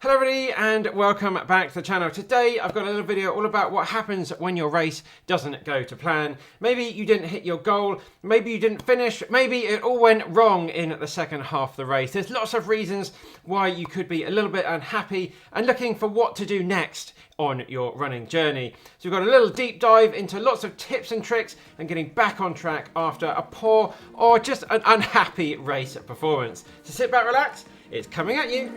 Hello everybody and welcome back to the channel. Today I've got a little video all about what happens when your race doesn't go to plan. Maybe you didn't hit your goal, maybe you didn't finish, maybe it all went wrong in the second half of the race. There's lots of reasons why you could be a little bit unhappy and looking for what to do next on your running journey. So we've got a little deep dive into lots of tips and tricks and getting back on track after a poor or just an unhappy race performance. So sit back, relax, it's coming at you.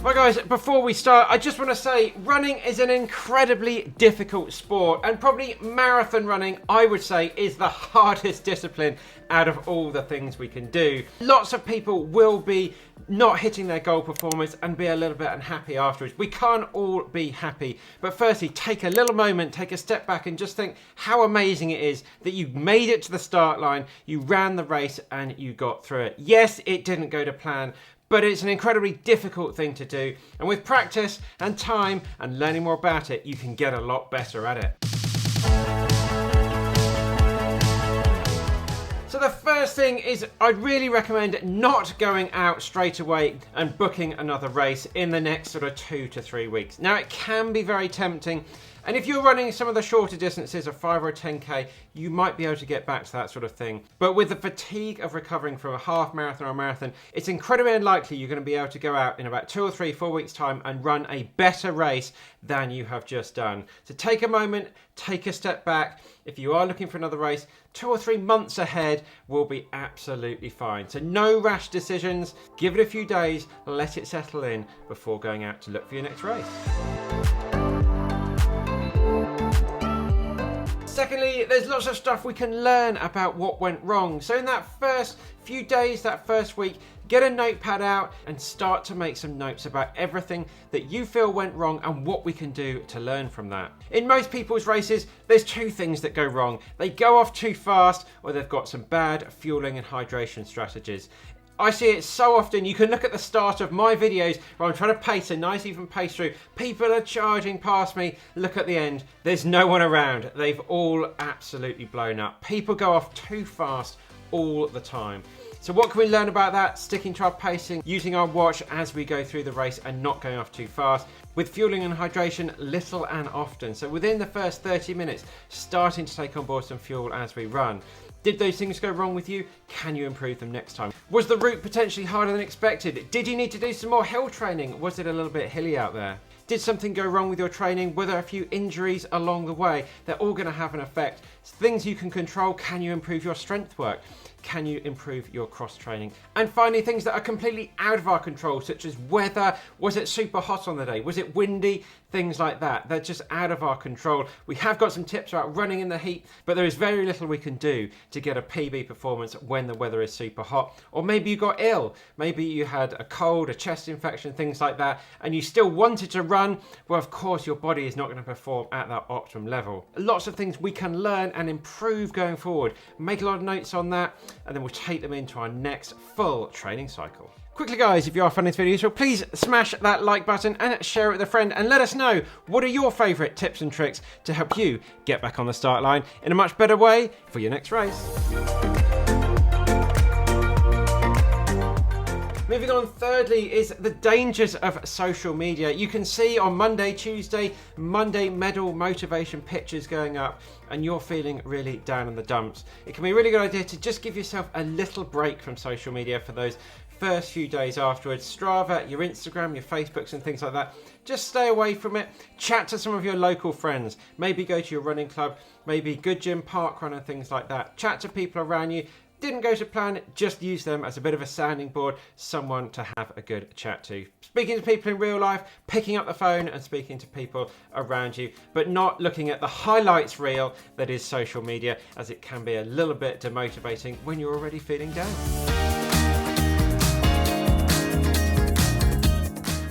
Right guys, before we start, I just want to say running is an incredibly difficult sport, and probably marathon running, I would say, is the hardest discipline out of all the things we can do. Lots of people will be not hitting their goal performance and be a little bit unhappy afterwards. We can't all be happy, but firstly, take a little moment, take a step back and just think how amazing it is that you made it to the start line, you ran the race and you got through it. Yes, it didn't go to plan, but it's an incredibly difficult thing to do, and with practice and time and learning more about it, you can get a lot better at it. So the first thing is I'd really recommend not going out straight away and booking another race in the next sort of 2 to 3 weeks. Now it can be very tempting, and if you're running some of the shorter distances of 5 or 10k, you might be able to get back to that sort of thing. But with the fatigue of recovering from a half marathon or a marathon, it's incredibly unlikely you're going to be able to go out in about 2 or 3, 4 weeks time and run a better race than you have just done. So take a moment, take a step back. If you are looking for another race, 2 or 3 months ahead will be absolutely fine. So no rash decisions, give it a few days, let it settle in before going out to look for your next race. Secondly, there's lots of stuff we can learn about what went wrong. So in that first few days, that first week, get a notepad out and start to make some notes about everything that you feel went wrong and what we can do to learn from that. In most people's races, there's 2 things that go wrong. They go off too fast, or they've got some bad fueling and hydration strategies. I see it so often. You can look at the start of my videos where I'm trying to pace a nice even pace through. People are charging past me. Look at the end. There's no one around. They've all absolutely blown up. People go off too fast all the time. So what can we learn about that? Sticking to our pacing, using our watch as we go through the race and not going off too fast. With fueling and hydration, little and often. So within the first 30 minutes, starting to take on board some fuel as we run. Did those things go wrong with you? Can you improve them next time? Was the route potentially harder than expected? Did you need to do some more hill training? Was it a little bit hilly out there? Did something go wrong with your training? Were there a few injuries along the way? They're all going to have an effect. Things you can control. Can you improve your strength work? Can you improve your cross training? And finally, things that are completely out of our control, such as weather. Was it super hot on the day? Was it windy? Things like that. They're just out of our control. We have got some tips about running in the heat, but there is very little we can do to get a PB performance when the weather is super hot. Or maybe you got ill. Maybe you had a cold, a chest infection, things like that, and you still wanted to run. Well, of course, your body is not going to perform at that optimum level. Lots of things we can learn and improve going forward. Make a lot of notes on that, and then we'll take them into our next full training cycle. Quickly guys, if you are finding this video useful, please smash that like button and share it with a friend, and let us know what are your favourite tips and tricks to help you get back on the start line in a much better way for your next race. Moving on, thirdly, is the dangers of social media. You can see on Monday, Tuesday, Monday medal motivation pictures going up and you're feeling really down in the dumps. It can be a really good idea to just give yourself a little break from social media for those first few days afterwards. Strava, your Instagram, your Facebooks and things like that. Just stay away from it. Chat to some of your local friends. Maybe go to your running club, maybe good gym, park run and things like that. Chat to people around you. Didn't go to plan, just use them as a bit of a sounding board, someone to have a good chat to. Speaking to people in real life, picking up the phone and speaking to people around you, but not looking at the highlights reel that is social media, as it can be a little bit demotivating when you're already feeling down.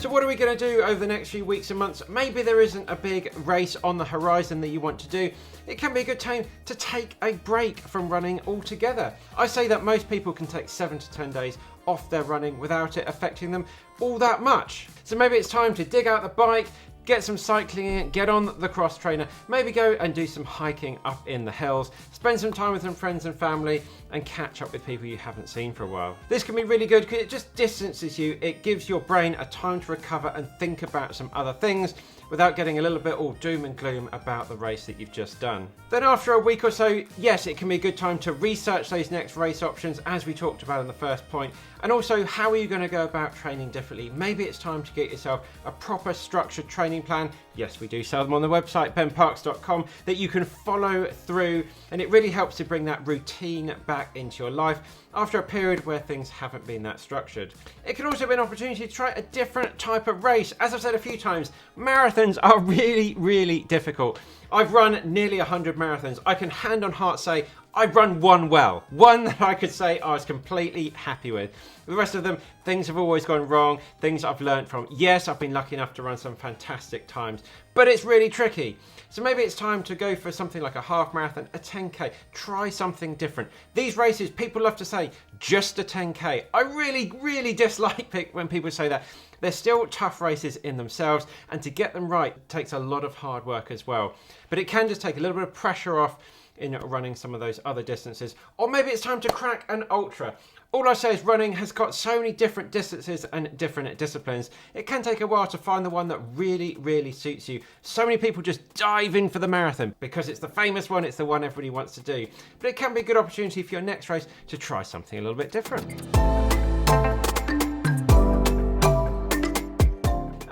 So what are we going to do over the next few weeks and months? Maybe there isn't a big race on the horizon that you want to do. It can be a good time to take a break from running altogether. I say that most people can take 7 to 10 days off their running without it affecting them all that much. So maybe it's time to dig out the bike, get some cycling in, get on the cross trainer, maybe go and do some hiking up in the hills, spend some time with some friends and family, and catch up with people you haven't seen for a while. This can be really good because it just distances you. It gives your brain a time to recover and think about some other things without getting a little bit all doom and gloom about the race that you've just done. Then after a week or so, yes, it can be a good time to research those next race options, as we talked about in the first point, and also how are you going to go about training differently. Maybe it's time to get yourself a proper structured training plan. Yes, we do sell them on the website benparks.com that you can follow through, and it really helps to bring that routine back into your life after a period where things haven't been that structured. It can also be an opportunity to try a different type of race. As I've said a few times, marathons are really, really difficult. I've run nearly 100 marathons. I can hand on heart say I've run one well. One that I could say I was completely happy with. The rest of them, things have always gone wrong, things I've learned from. Yes, I've been lucky enough to run some fantastic times, but it's really tricky. So maybe it's time to go for something like a half marathon, a 10K. Try something different. These races, people love to say, just a 10K. I really, really dislike when people say that. They're still tough races in themselves, and to get them right takes a lot of hard work as well. But it can just take a little bit of pressure off in running some of those other distances. Or maybe it's time to crack an ultra. All I say is running has got so many different distances and different disciplines. It can take a while to find the one that really, really suits you. So many people just dive in for the marathon because it's the famous one, it's the one everybody wants to do. But it can be a good opportunity for your next race to try something a little bit different.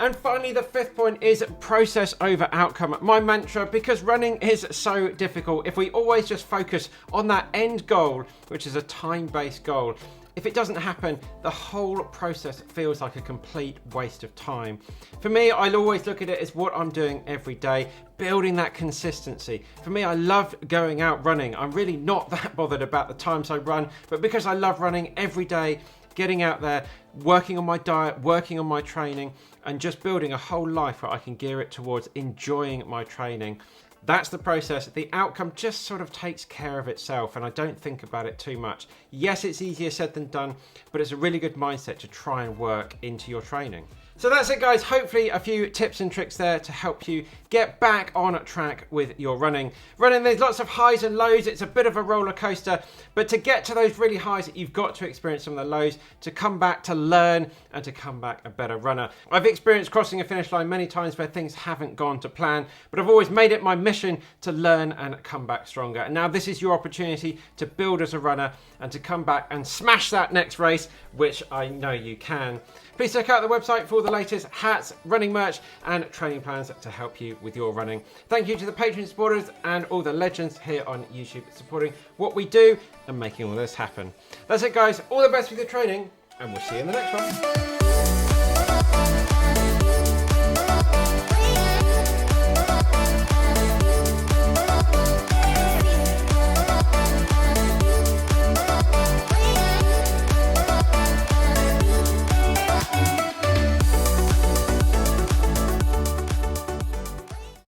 And finally, the fifth point is process over outcome. My mantra, because running is so difficult, if we always just focus on that end goal, which is a time-based goal, if it doesn't happen, the whole process feels like a complete waste of time. For me, I'll always look at it as what I'm doing every day, building that consistency. For me, I love going out running. I'm really not that bothered about the times I run, but because I love running every day, getting out there, working on my diet, working on my training, and just building a whole life where I can gear it towards enjoying my training. That's the process. The outcome just sort of takes care of itself, and I don't think about it too much. Yes, it's easier said than done, but it's a really good mindset to try and work into your training. So that's it, guys. Hopefully a few tips and tricks there to help you get back on track with your running. Running, there's lots of highs and lows. It's a bit of a roller coaster, but to get to those really highs, you've got to experience some of the lows to come back, to learn, and to come back a better runner. I've experienced crossing a finish line many times where things haven't gone to plan, but I've always made it my mission to learn and come back stronger. And now this is your opportunity to build as a runner and to come back and smash that next race, which I know you can. Please check out the website for all the latest hats, running merch, and training plans to help you with your running. Thank you to the Patreon supporters and all the legends here on YouTube supporting what we do and making all this happen. That's it, guys. All the best with your training, and we'll see you in the next one.